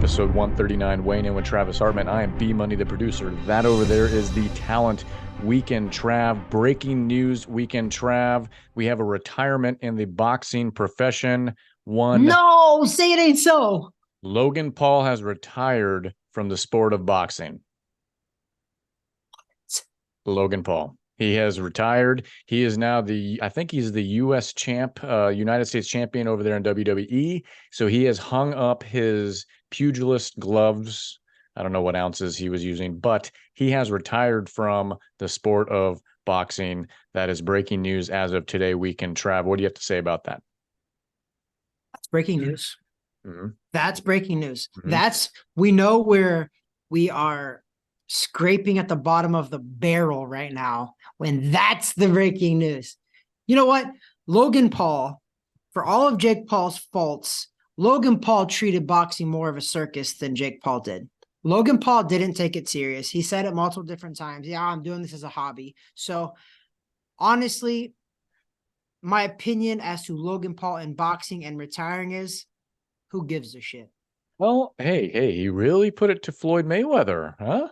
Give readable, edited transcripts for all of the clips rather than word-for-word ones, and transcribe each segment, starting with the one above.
episode 139, weighing in with Travis Hartman. I am B Money, the producer. That over there is the talent Weekend Trav. Breaking news, Weekend Trav. We have a retirement in the boxing profession. No, say it ain't so. Logan Paul has retired from the sport of boxing. Logan Paul. He has retired. He is now I think he's the U.S. champ, United States champion over there in WWE. So he has hung up his pugilist gloves. I don't know what ounces he was using, but he has retired from the sport of boxing. That is breaking news as of today. Weekend Trav. What do you have to say about that? That's breaking news. Mm-hmm. That's breaking news. Mm-hmm. We know where we are scraping at the bottom of the barrel right now when that's the breaking news. You know what? Logan Paul, for all of Jake Paul's faults, Logan Paul treated boxing more of a circus than Jake Paul did. Logan Paul didn't take it serious. He said it multiple different times. Yeah, I'm doing this as a hobby. So honestly, my opinion as to Logan Paul and boxing and retiring is, who gives a shit? Well, hey, he really put it to Floyd Mayweather, huh?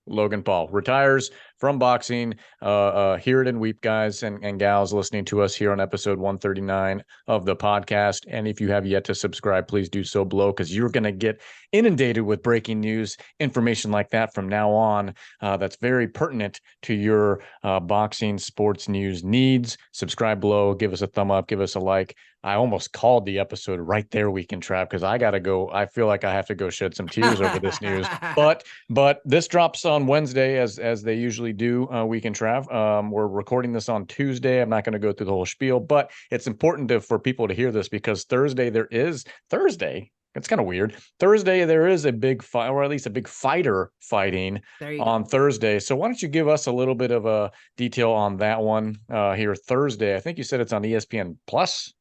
Logan Paul retires from boxing. Hear it and weep, guys and gals listening to us here on episode 139 of the podcast. And if you have yet to subscribe, please do so below, because you're going to get inundated with breaking news, information like that from now on. That's very pertinent to your boxing sports news needs. Subscribe below, give us a thumb up, give us a like. I almost called the episode right there, Weekend Trav, because I got to go. I feel like I have to go shed some tears over this news. But this drops on Wednesday, as they usually do, Weekend Trav. We're recording this on Tuesday. I'm not going to go through the whole spiel, but it's important for people to hear this, because Thursday, it's kind of weird. Thursday, there is a big fight, or at least a big fighter fighting on Thursday. So why don't you give us a little bit of a detail on that one here Thursday? I think you said it's on ESPN Plus.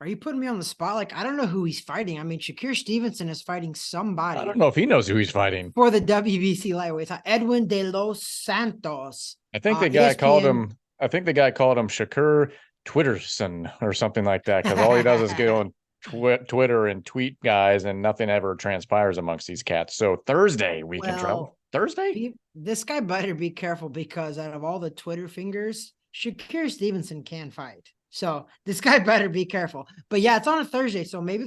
Are you putting me on the spot? Like, I don't know who he's fighting. I mean, Shakur Stevenson is fighting somebody. I don't know if he knows who he's fighting. For the WBC lightweights. Edwin De Los Santos. I think the guy called him Shakur Twitterson or something like that, because all he does is get on Twitter and tweet guys, and nothing ever transpires amongst these cats. So Thursday, Weekend Travel. Thursday? This guy better be careful, because out of all the Twitter fingers, Shakur Stevenson can fight. So this guy better be careful. But yeah, it's on a Thursday. So maybe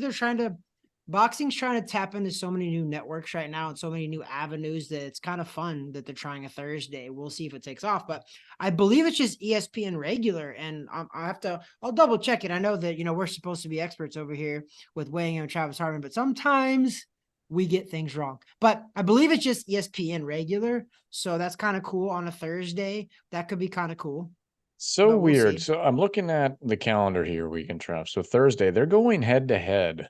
boxing's trying to tap into so many new networks right now and so many new avenues that it's kind of fun that they're trying a Thursday. We'll see if it takes off. But I believe it's just ESPN regular. And I'll double check it. I know that, we're supposed to be experts over here with weighing in with Travis Hartman, but sometimes we get things wrong. But I believe it's just ESPN regular. So that's kind of cool on a Thursday. That could be kind of cool. So weird. So I'm looking at the calendar here, Weekend Trav. So Thursday, they're going head to head.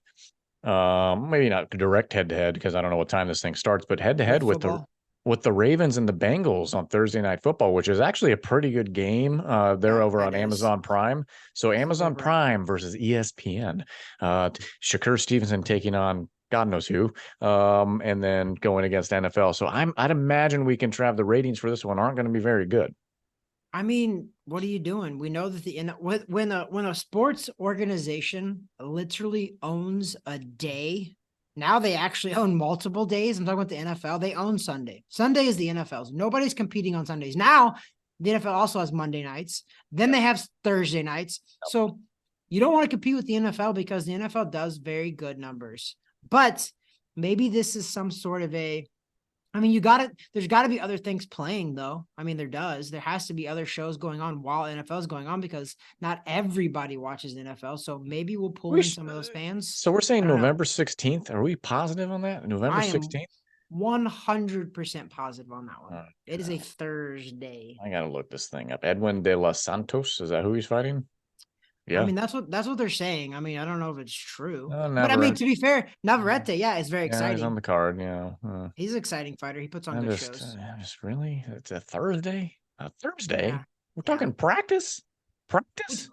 Maybe not direct head to head, because I don't know what time this thing starts, but head to head with the Ravens and the Bengals on Thursday Night Football, which is actually a pretty good game. They're over on Amazon Prime. So Amazon Prime versus ESPN. Shakur Stevenson taking on God knows who, and then going against NFL. So I'd imagine Weekend Trav, the ratings for this one aren't going to be very good. I mean, what are you doing? We know that when a sports organization literally owns a day, now they actually own multiple days. I'm talking about the NFL. They own Sunday. Sunday is the NFL's. Nobody's competing on Sundays. Now, the NFL also has Monday nights. Then they have Thursday nights. So you don't want to compete with the NFL, because the NFL does very good numbers. But maybe this is some sort of there's got to be other things playing, though. I mean, there has to be other shows going on while NFL is going on, because not everybody watches the NFL. So maybe we'll pull in some of those fans. So we're saying November 16th. Are we positive on that? November 16th? 100% positive on that one. It is a Thursday. I got to look this thing up. Edwin De Los Santos. Is that who he's fighting? Yeah. I mean, that's what they're saying. I mean, I don't know if it's true. But I mean, to be fair, Navarrete, it's very exciting. He's on the card, He's an exciting fighter. He puts on good shows. Really? It's a Thursday? A Thursday? Yeah. We're talking practice? Practice?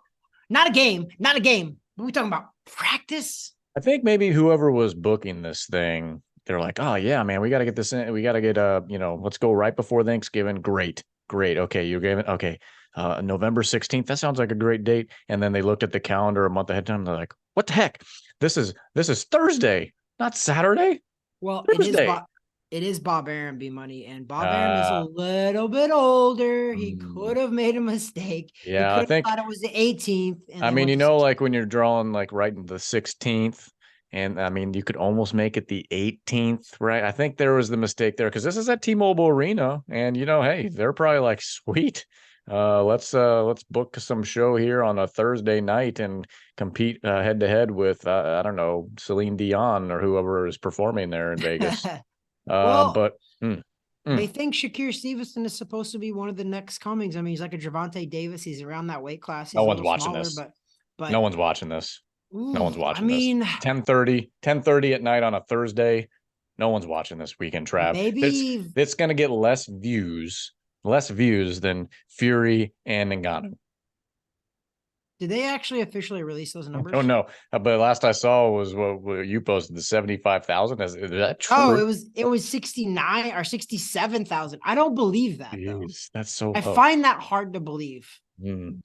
Not a game. What are we talking about? Practice? I think maybe whoever was booking this thing, they're like, oh, yeah, man, we got to get this in. We got to get, let's go right before Thanksgiving. Great. Okay, you gave it. Okay. November 16th. That sounds like a great date. And then they looked at the calendar a month ahead of time. They're like, what the heck? This is Thursday, not Saturday. Well, Thursday. It is Bob Arum, B Money, and Bob Arum is a Uh, little bit older. He mm, could have made a mistake. He yeah, could I have think. thought it was the 18th, and I they mean, went you to know, 16th. like when you're drawing like right in the 16th, and I mean, you could almost make it the 18th, right? I think there was the mistake there because this is at T-Mobile Arena, and hey, they're probably like, sweet, let's book some show here on a Thursday night and compete head to head with I don't know, Celine Dion or whoever is performing there in Vegas. Well, But they mm, think Shakur Stevenson is supposed to be one of the next comings. I mean, he's like a Javante Davis. He's around that weight class. no He's a one's little watching smaller, this. but No one's watching this. No ooh, one's I watching this. mean, 10:30 at night on a Thursday. No one's watching this weekend, Trav. maybe It's going to get less views than Fury and Ngannou. did they actually officially release those I don't numbers? know, but last I saw was what you posted, the 75,000. Is that Oh, true? it was 69 or 67,000. I don't believe that though. Jeez, that's so I low. find that hard to believe.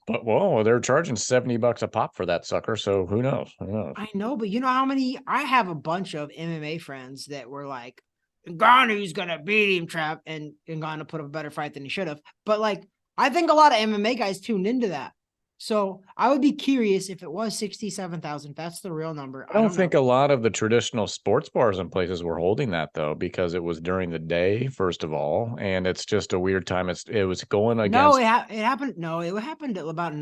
But whoa, they're charging $70 a pop for that sucker. So who knows? Who knows? I know, but you know how many I have a bunch of MMA friends that were like, Ngannou's gonna beat him, Trap, and Ngannou put up a better fight than he should have. But like, I think a lot of MMA guys tuned into that. So I would be curious if it was 67,000. That's the real number. I I don't don't know. think a lot of the traditional sports bars and places were holding that though, because it was during the day, first of all, and it's just a weird time. It was going No, against, it happened. No, it happened at about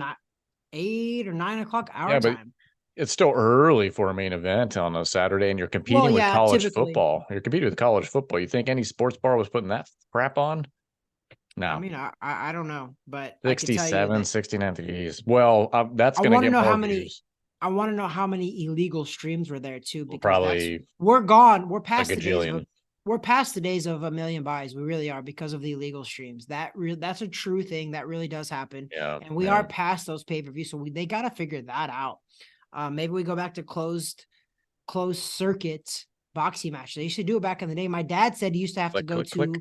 8 or 9 o'clock our yeah, but time. it's still early for a main event on a Saturday, and you're Well, competing with yeah, college typically. football. You're competing with college football. You think any sports bar was putting that crap on? I No. mean, I don't know, but I could tell you 67, that 69 degrees. Well, that's I going to want to get know more how many. views. I want to know how many illegal streams were there too, because that's Probably we're gone. We're a past the days of gajillion. we're past the days of a million buys. We really are because of the illegal streams. That's a true thing that really does happen, Yeah. and we Yeah. are past those pay per views. So they got to figure that out. Maybe we go back to closed circuit boxing match. They used to do it back in the day. My dad said he used to have to Like go click, click. to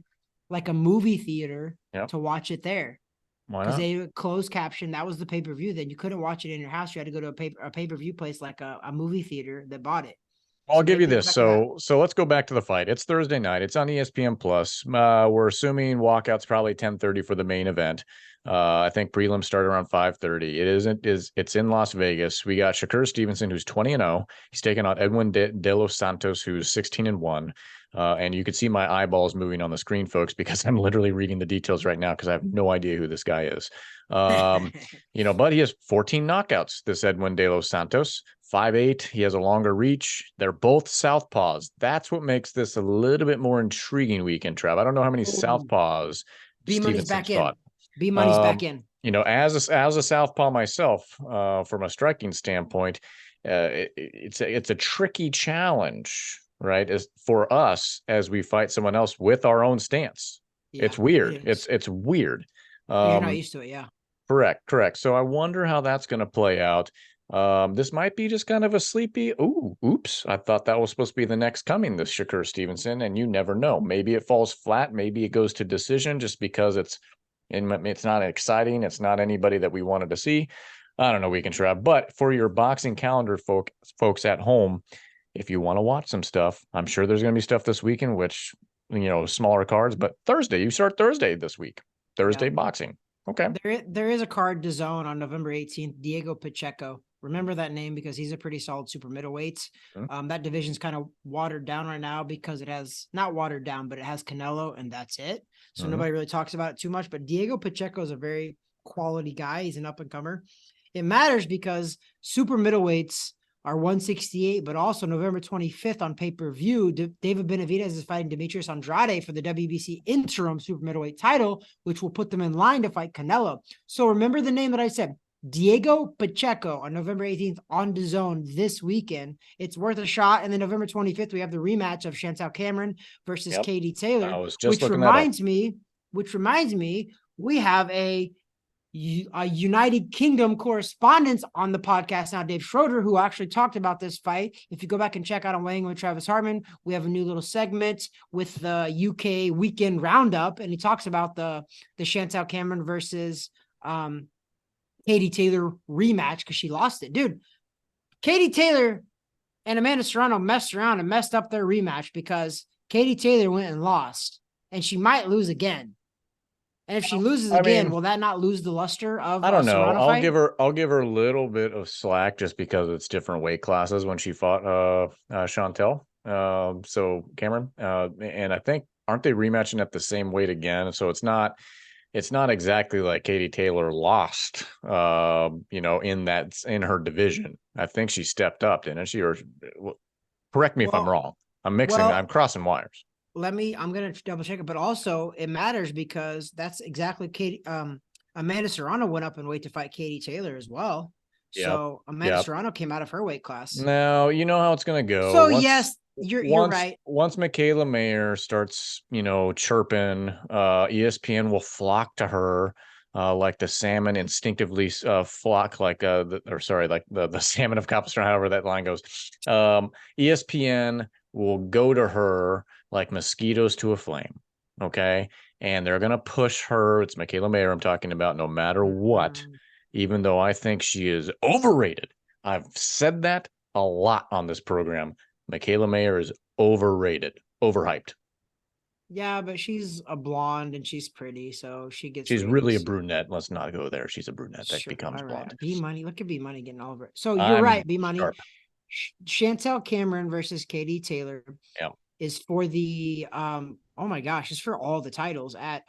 like a movie theater Yeah. to watch it there Why because not? they closed caption. That was the pay per view. Then you couldn't watch it in your house. You had to go to a pay per view place like a movie theater that bought it. I'll So give you maybe we go this. back to that. So let's go back to the fight. It's Thursday night. It's on ESPN Plus. We're assuming walkout's probably 10:30 for the main event. I think prelims start around 5:30. It's in Las Vegas. We got Shakur Stevenson, who's 20-0. He's taking on Edwin De Los Santos, who's 16-1. And you could see my eyeballs moving on the screen, folks, because I'm literally reading the details right now because I have no idea who this guy is. Um, but he has 14 knockouts, this Edwin De Los Santos. 5'8". He has a longer reach. They're both southpaws. That's what makes this a little bit more intriguing weekend, Trav. I don't know how many Ooh, southpaws B money's back Stevenson's in. fought. B money's back Um, in. as a southpaw myself, from a striking standpoint, it's a tricky challenge, right? As for us as we fight someone else with our own stance. Yeah, It's weird. it is. It's weird. Because you're not Um, used to it. Yeah. correct. So I wonder how that's going to play out. This might be just kind of a sleepy. Ooh, oops! I thought that was supposed to be the next coming, this Shakur Stevenson, and you never know. Maybe it falls flat. Maybe it goes to decision just because it's not exciting. It's not anybody that we wanted to see. I don't know. We can try, but for your boxing calendar, folks at home, if you want to watch some stuff, I'm sure there's going to be stuff this weekend, which smaller cards. But Thursday, you start Thursday this week. Yeah. Thursday boxing. Okay. There is a card to zone on November 18th. Diego Pacheco. Remember that name because he's a pretty solid super middleweight. That division's kind of watered down right now because it has not watered down, but it has Canelo and that's it. So nobody really talks about it too much. But Diego Pacheco is a very quality guy. He's an up and comer. It matters because super middleweights are 168, but also November 25th on pay-per-view, David Benavidez is fighting Demetrius Andrade for the WBC interim super middleweight title, which will put them in line to fight Canelo. So remember the name that I said, Diego Pacheco on November 18th on DAZN this weekend. It's worth a shot. And then November 25th, we have the rematch of Chantel Cameron versus Katie Taylor, I was just looking that up. which reminds me, we have a United Kingdom correspondent on the podcast now, Dave Schroeder, who actually talked about this fight. If you go back and check out on Weighing with Travis Hartman, we have a new little segment with the UK weekend roundup, and he talks about the Chantel Cameron versus Katie Taylor rematch because she lost it. Dude, Katie Taylor and Amanda Serrano messed around and messed up their rematch because Katie Taylor went and lost, and she might lose again. And if she loses I again, mean, will that not lose the luster of I a don't know. Serrano fight? I'll give her a little bit of slack just because it's different weight classes when she fought Chantel. So Cameron, and I think aren't they rematching at the same weight again? So it's not exactly like Katie Taylor lost in her division. I think she stepped up, didn't she? Or correct me if I'm wrong. I'm crossing wires. I'm gonna double check it, but also it matters because that's exactly Katie. Amanda Serrano went up in weight to fight Katie Taylor as well. Yep. So Amanda Serrano came out of her weight class. Now you know how it's gonna go. So yes, you're right. Once Michaela Mayer starts, chirping, ESPN will flock to her. Like the salmon instinctively flock, like the salmon of Capistrano, however that line goes. ESPN will go to her like mosquitoes to a flame. Okay. And they're going to push her. It's Michaela Mayer I'm talking about, no matter what, even though I think she is overrated. I've said that a lot on this program. Michaela Mayer is overrated, overhyped. Yeah, but she's a blonde and she's pretty, so she gets. She's really a brunette. Let's not go there. She's a brunette that becomes blonde. B Money, look at B Money getting all over it. So you're right, B Money. Sharp. Chantel Cameron versus Katie Taylor Yeah. is for the oh my gosh, it's for all the titles at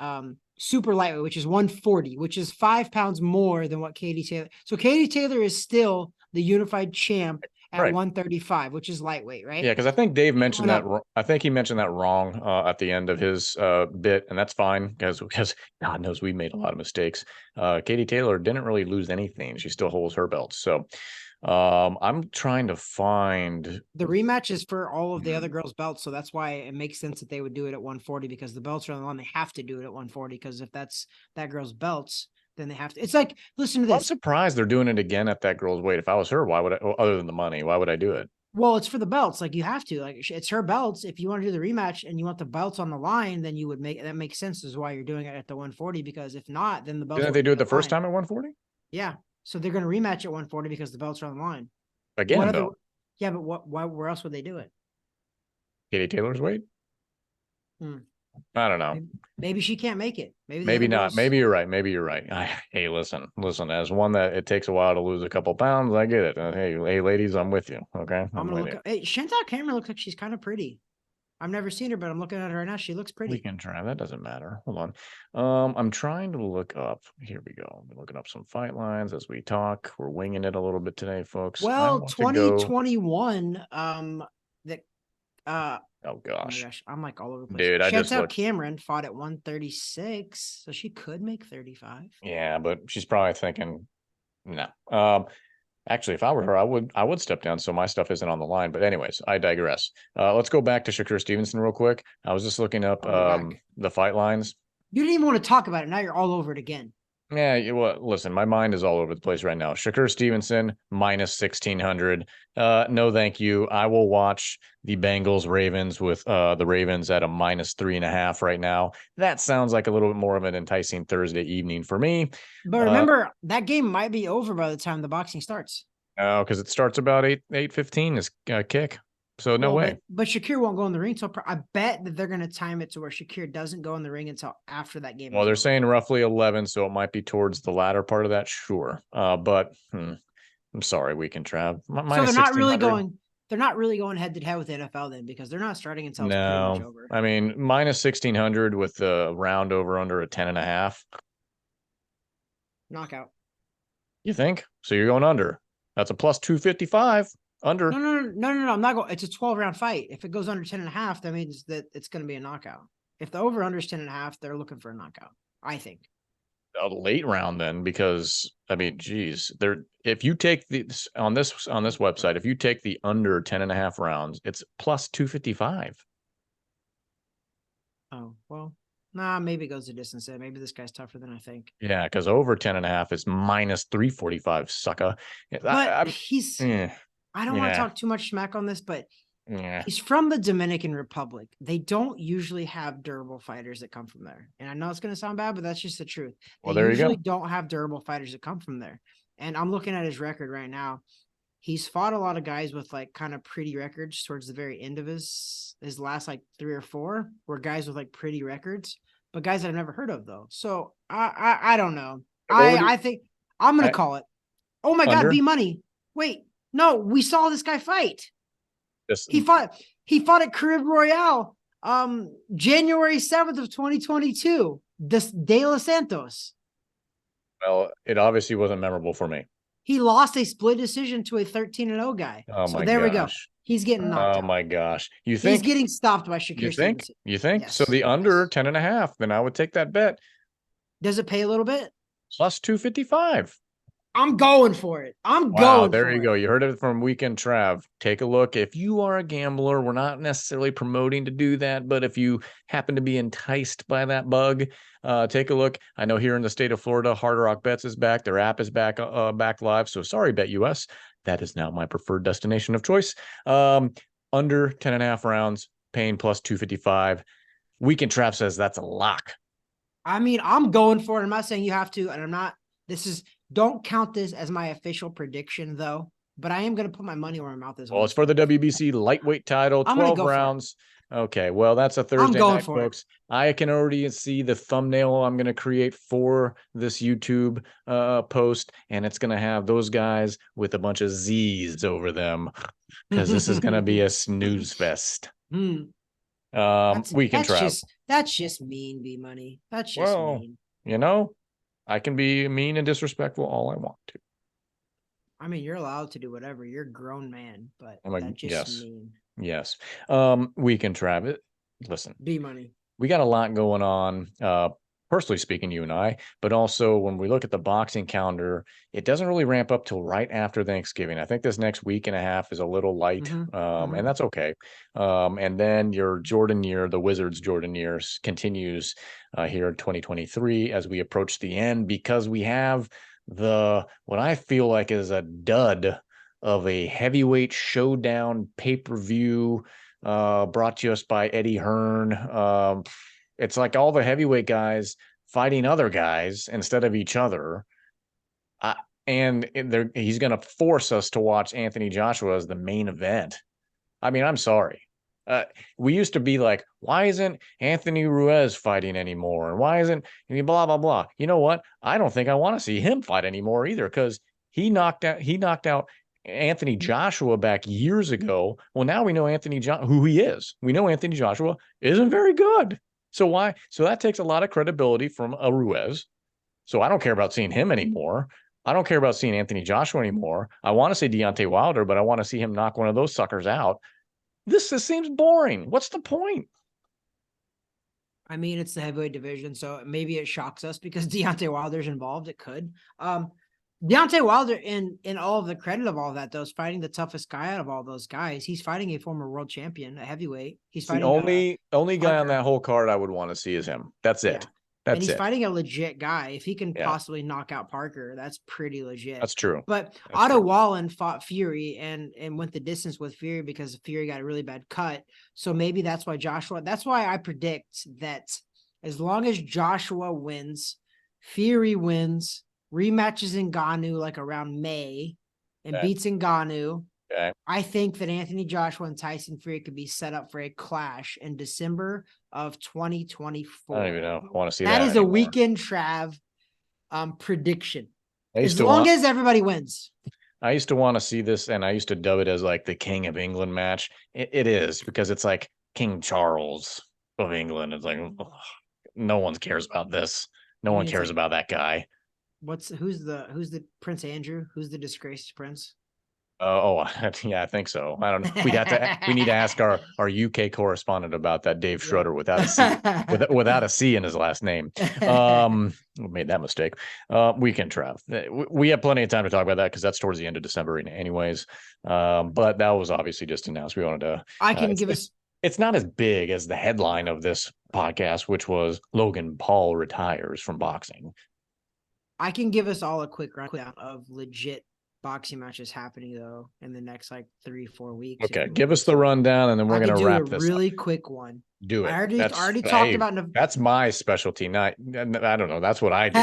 super lightweight, which is 140, which is 5 pounds more than what Katie Taylor. So Katie Taylor is still the unified champ at 135, which is lightweight, right? Yeah, because I think Dave mentioned that. I think he mentioned that wrong at the end of his bit, and that's fine because God knows we made a lot of mistakes. Katie Taylor didn't really lose anything; she still holds her belts. So I'm trying to find the rematch is for all of the other girls' belts, so that's why it makes sense that they would do it at 140 because the belts are on the line. They have to do it at 140 because if that's that girl's belts, then they have to. It's like, listen to this. I'm surprised they're doing it again at that girl's weight. If I was her, why would I? Other than the money, why would I do it? Well, it's for the belts. Like you have to. Like it's her belts. If you want to do the rematch and you want the belts on the line, then you would make that makes sense. Is why you're doing it at the 140 because if not, then the belts. Didn't they do it the first time at 140? Yeah. So they're going to rematch at 140 because the belts are on the line. Again, though. Yeah, but why? Where else would they do it? Katie Taylor's weight? I don't know. Maybe she can't make it. Maybe not. Maybe you're right. Maybe you're right. Hey, listen. As one that it takes a while to lose a couple pounds, I get it. Hey, ladies, I'm with you. Okay, I'm gonna look. Hey, Chantal Cameron looks like she's kind of pretty. I've never seen her, but I'm looking at her right now. She looks pretty. We can try. That doesn't matter. Hold on. I'm trying to look up. Here we go. I'm looking up some fight lines as we talk. We're winging it a little bit today, folks. Well, 2021. Oh gosh. Oh my gosh, I'm like all over the place. Dude, I just looked. Cameron fought at 136, so she could make 35. Yeah, but she's probably thinking, no. Actually, if I were her, I would step down so my stuff isn't on the line. But anyways, I digress. Let's go back to Shakur Stevenson real quick. I was just looking up the fight lines. You didn't even want to talk about it. Now you're all over it again. Yeah, well, listen, my mind is all over the place right now. Shakur Stevenson minus 1,600. No, thank you. I will watch the Bengals Ravens with the Ravens at a minus 3.5 right now. That sounds like a little bit more of an enticing Thursday evening for me. But remember, that game might be over by the time the boxing starts. Oh, because it starts about 8:15 is kick. So no way. But Shakur won't go in the ring until I bet that they're going to time it to where Shakur doesn't go in the ring until after that game. Well, they're saying roughly 11, so it might be towards the latter part of that. Sure. But I'm sorry, we can Trav. So they're not really going. They're not really going head to head with the NFL then because they're not starting until it's pretty much over. I mean, minus 1,600 with the round over under a 10.5. Knockout. You think? So you're going under. That's a plus 255 under. No. I'm not going. It's a 12-round fight. If it goes under 10.5, that means that it's going to be a knockout. If the over under is 10.5, they're looking for a knockout, I think. A late round then, because I mean, geez, if you take this on this website, if you take the under 10.5 rounds, it's plus 255. Oh, well, nah, maybe it goes the distance then. Maybe this guy's tougher than I think. Yeah, because over 10.5 is minus 345, sucker. But I don't want to talk too much smack on this, but Yeah. He's from the Dominican Republic. They don't usually have durable fighters that come from there. And I know it's going to sound bad, but that's just the truth. They Well, there you go. usually don't have durable fighters that come from there. And I'm looking at his record right now. He's fought a lot of guys with like kind of pretty records towards the very end of his last like 3 or 4 were guys with like pretty records, but guys that I've never heard of though. So I don't know. I think I'm gonna call it. Oh my God, B Money. Wait, no, we saw this guy fight. He fought at Carib Royale January 7th of 2022. This De Los Santos. Well, it obviously wasn't memorable for me. He lost a split decision to a 13-0 guy. Oh so my there gosh. we go. He's getting knocked out. Oh my gosh. You think he's getting stopped by Shakur Stevenson? You think? Yes. So the under 10.5, then I would take that bet. Does it pay a little bit? Plus 255. I'm going for it. Wow, there you go. You heard it from Weekend Trav. Take a look. If you are a gambler, we're not necessarily promoting to do that, but if you happen to be enticed by that bug, take a look. I know here in the state of Florida, Hard Rock Bets is back. Their app is back live. So sorry, Bet US. That is now my preferred destination of choice. Under 10.5 rounds, paying plus 255. Weekend Trav says that's a lock. I mean, I'm going for it. I'm not saying you have to, and I'm not. Don't count this as my official prediction, though. But I am going to put my money where my mouth is. Well, it's for the WBC lightweight title, 12 rounds. Okay, well, that's a Thursday night, folks. I can already see the thumbnail I'm going to create for this YouTube post, and it's going to have those guys with a bunch of Z's over them because this is going to be a snooze fest. Weekend Trav. That's just mean, B Money. That's just mean. You know, I can be mean and disrespectful all I want to. I mean, you're allowed to do whatever. You're a grown man, but that's just mean. Yes. Weekend Trav. Listen. B Money. We got a lot going on. Personally speaking, you and I, but also when we look at the boxing calendar, it doesn't really ramp up till right after Thanksgiving. I think this next week and a half is a little light, and that's okay. And then your Jordan year, the Wizards Jordan year, continues here in 2023 as we approach the end, because we have what I feel like is a dud of a heavyweight showdown pay-per-view brought to us by Eddie Hearn. It's like all the heavyweight guys fighting other guys instead of each other. And he's going to force us to watch Anthony Joshua as the main event. I mean, I'm sorry. We used to be like, why isn't Anthony Ruiz fighting anymore? And why isn't blah, blah, blah. You know what? I don't think I want to see him fight anymore either, because he knocked out Anthony Joshua back years ago. Well, now we know who he is. We know Anthony Joshua isn't very good. So why? So that takes a lot of credibility from a Ruiz. So I don't care about seeing him anymore. I don't care about seeing Anthony Joshua anymore. I want to see Deontay Wilder, but I want to see him knock one of those suckers out. This seems boring. What's the point? I mean, it's the heavyweight division, so maybe it shocks us because Deontay Wilder's involved. It could. Deontay Wilder, in all of the credit of all that, though, is fighting the toughest guy out of all those guys. He's fighting a former world champion, a heavyweight. He's fighting the only guy on that whole card I would want to see is him. That's it. Yeah. And he's fighting a legit guy. If he can possibly knock out Parker, that's pretty legit. That's true. But Otto Wallen fought Fury and went the distance with Fury because Fury got a really bad cut. So maybe that's why that's why I predict that as long as Joshua wins, Fury wins, rematches Ngannou like around May and beats Ngannou. Okay. I think that Anthony Joshua and Tyson Fury could be set up for a clash in December of 2024. I don't even know. I want to see that. That is anymore. A Weekend Trav prediction. As long as everybody wins. I used to want to see this, and I used to dub it as like the King of England match. It is, because it's like King Charles of England. It's like, no one cares about this. No one cares about that guy. Who's the Prince Andrew? Who's the disgraced prince? Yeah, I think so. I don't know. We need to ask our UK correspondent about that, Dave Schroeder, without a C, without a C in his last name. Made that mistake. Weekend Trav. We have plenty of time to talk about that because that's towards the end of December, anyways. But that was obviously just announced. We wanted to. It's not as big as the headline of this podcast, which was Logan Paul retires from boxing. I can give us all a quick rundown of legit boxing matches happening though in the next like 3-4 weeks. Okay, give us the rundown, and then we're I going could to do a wrap this up. really quick one. Do it. I already talked about. That's my specialty. Not, I don't know. That's what I do.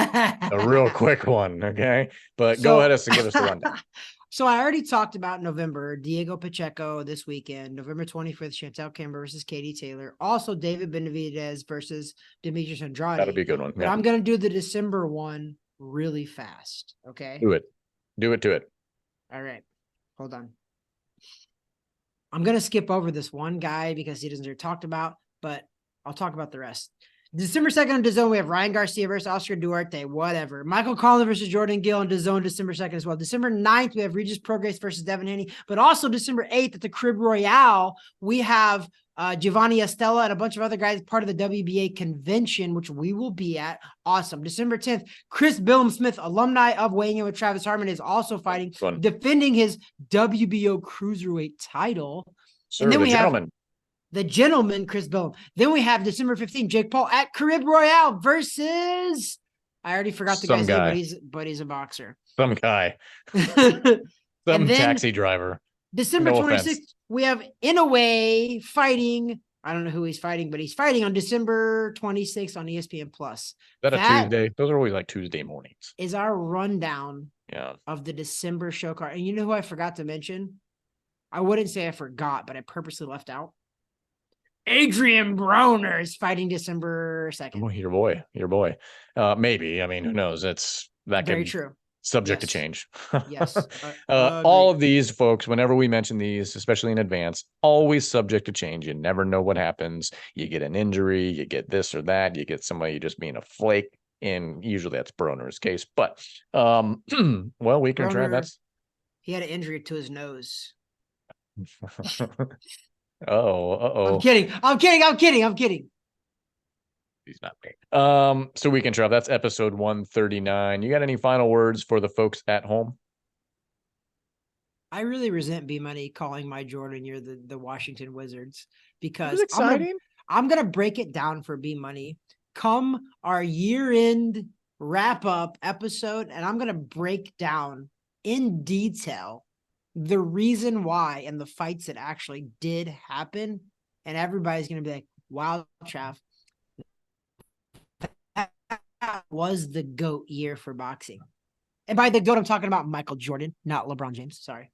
A real quick one. Okay, but go ahead and give us the rundown. So I already talked about November, Diego Pacheco this weekend, November 25th, Chantel Campbell versus Katie Taylor. Also, David Benavidez versus Demetrius Andrade. That'll be a good one. But I'm going to do the December one really fast. Okay. Do it. Do it to it. All right. Hold on. I'm going to skip over this one guy because he doesn't get talked about, but I'll talk about the rest. December 2nd on DAZN, we have Ryan Garcia versus Oscar Duarte, whatever. Michael Collins versus Jordan Gill on DAZN December 2nd as well. December 9th, we have Regis Prograis versus Devin Haney. But also December 8th at the Crib Royale, we have Giovanni Estella and a bunch of other guys part of the WBA convention, which we will be at. Awesome. December 10th, Chris Billum Smith, alumni of Weighing In with Travis Harmon, is also fighting, defending his WBO Cruiserweight title. Sir, and then we have the gentleman, Chris Billum. Then we have December 15th, Jake Paul at Carib Royale versus, I already forgot the guy's name, but he's a boxer. Some guy. Some taxi driver. December 26th, we have Inoue fighting. I don't know who he's fighting, but he's fighting on December 26th on ESPN Plus. Is that a Tuesday? Those are always like Tuesday mornings. Is our rundown of the December show card. And you know who I forgot to mention? I wouldn't say I forgot, but I purposely left out. Adrian Broner is fighting December 2nd. Oh, your boy. Maybe. I mean, who knows? That's very true. Subject to change. Yes. All of these folks, whenever we mention these, especially in advance, always subject to change. You never know what happens. You get an injury, you get this or that, you get somebody just being a flake. And usually that's Broner's case. But well, we can try. He had an injury to his nose. I'm kidding. He's not me. So we can try. That's episode 139. You got any final words for the folks at home? I really resent B Money calling my Jordan year the Washington Wizards, because I'm gonna break it down for B Money come our year-end wrap-up episode, and I'm gonna break down in detail the reason why and the fights that actually did happen, and everybody's going to be like, wow, Trav, that was the GOAT year for boxing. And by the GOAT, I'm talking about Michael Jordan, not LeBron James. Sorry.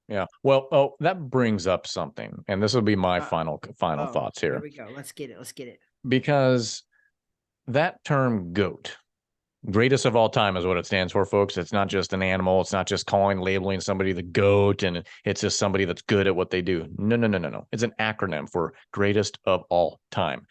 Yeah. Well, that brings up something, and this will be my final thoughts here. Here we go. Let's get it. Because that term GOAT, greatest of all time, is what it stands for, folks. It's not just an animal. It's not just labeling somebody the GOAT, and it's just somebody that's good at what they do. No. It's an acronym for greatest of all time.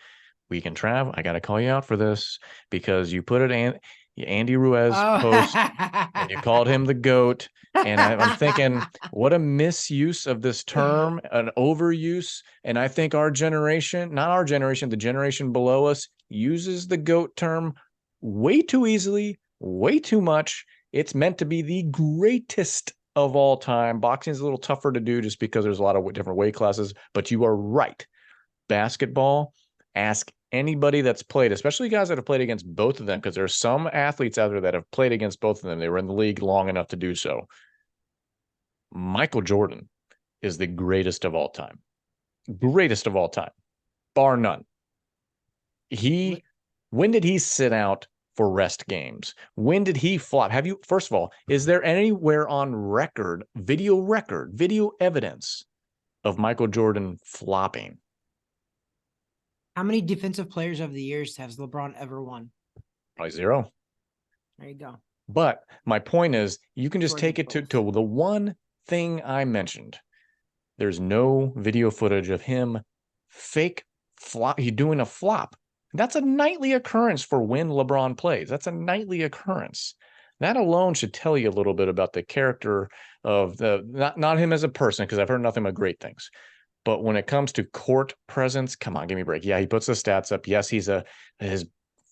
Weekend Trav, I got to call you out for this, because you put it Andy Ruiz post, and you called him the GOAT. And I'm thinking, what a misuse of this term, an overuse. And I think our generation, not our generation, the generation below us, uses the GOAT term way too easily, way too much. It's meant to be the greatest of all time. Boxing is a little tougher to do just because there's a lot of different weight classes, but you are right. Basketball, ask anybody that's played, especially guys that have played against both of them, because there are some athletes out there that have played against both of them. They were in the league long enough to do so. Michael Jordan is the greatest of all time. Greatest of all time, bar none. When did he sit out for rest games? When did he flop? First of all, is there anywhere on video evidence of Michael Jordan flopping? How many defensive players of the years has LeBron ever won? Probably zero. There you go. But my point is, you can just take it to the one thing I mentioned. There's no video footage of him fake flop. He's doing a flop. That's a nightly occurrence for when LeBron plays. That's a nightly occurrence. That alone should tell you a little bit about the character of not him as a person, because I've heard nothing but great things. But when it comes to court presence, come on, give me a break. Yeah, he puts the stats up. Yes, his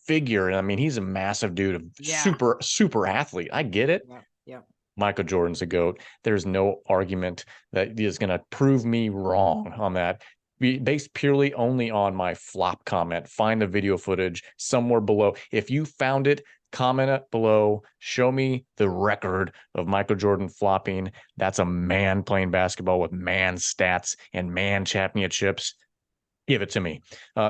figure. I mean, he's a massive dude, super athlete. I get it. Yeah. Michael Jordan's a GOAT. There's no argument that is going to prove me wrong on that. Based purely only on my flop comment. Find the video footage somewhere below. If you found it, comment it below. Show me the record of Michael Jordan flopping. That's a man playing basketball with man stats and man championships. Give it to me.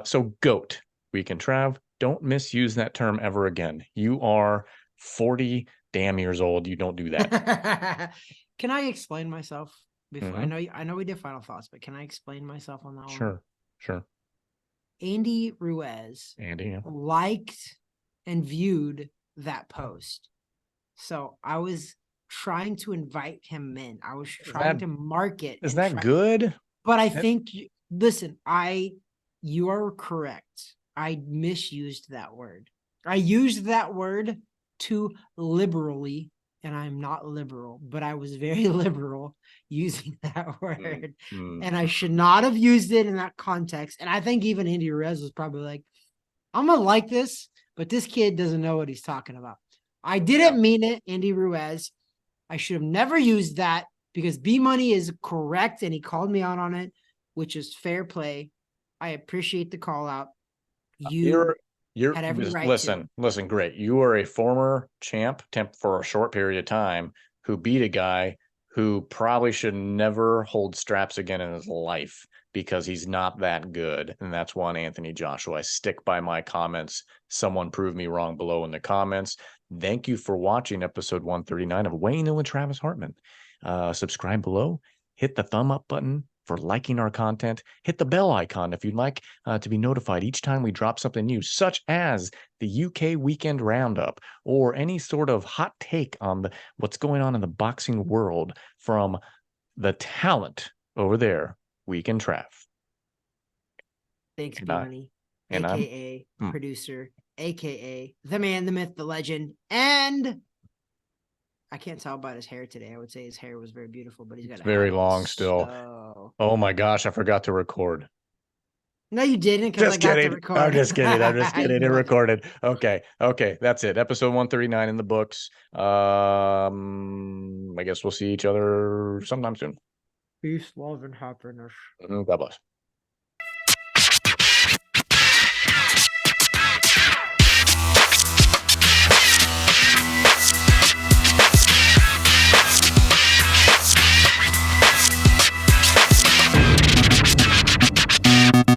So GOAT, Weekend Trav, don't misuse that term ever again. You are 40 damn years old. You don't do that. Can I explain myself before? I know we did final thoughts, but can I explain myself on that one? Sure. Andy Ruiz liked and viewed that post. So I was trying to invite him in. I was trying to market. Is that good? But I think, listen, you are correct. I misused that word. I used that word too liberally, and I'm not liberal, but I was very liberal using that word. And I should not have used it in that context. And I think even Andy Ruiz was probably like, I'm going to like this, but this kid doesn't know what he's talking about. I didn't mean it, Andy Ruiz. I should have never used that because B Money is correct, and he called me out on it, which is fair play. I appreciate the call out. You're had every right listen, great. You are a former champ for a short period of time who beat a guy who probably should never hold straps again in his life because he's not that good. And that's one Anthony Joshua. I stick by my comments. Someone prove me wrong below in the comments. Thank you for watching episode 139 of Weighing In with Travis Hartman. Subscribe below. Hit the thumb up button for liking our content. Hit the bell icon if you'd like to be notified each time we drop something new, such as the UK Weekend Roundup or any sort of hot take on what's going on in the boxing world from the talent over there, Weekend Trav. Thanks, B-Money, a.k.a. producer, a.k.a. the man, the myth, the legend, and I can't tell about his hair today. I would say his hair was very beautiful, but he's got very long still. So... Oh my gosh, I forgot to record. No, you didn't, because I got to record. I'm just kidding. It recorded. Okay. That's it. Episode 139 in the books. I guess we'll see each other sometime soon. Peace, love, and happiness. God bless.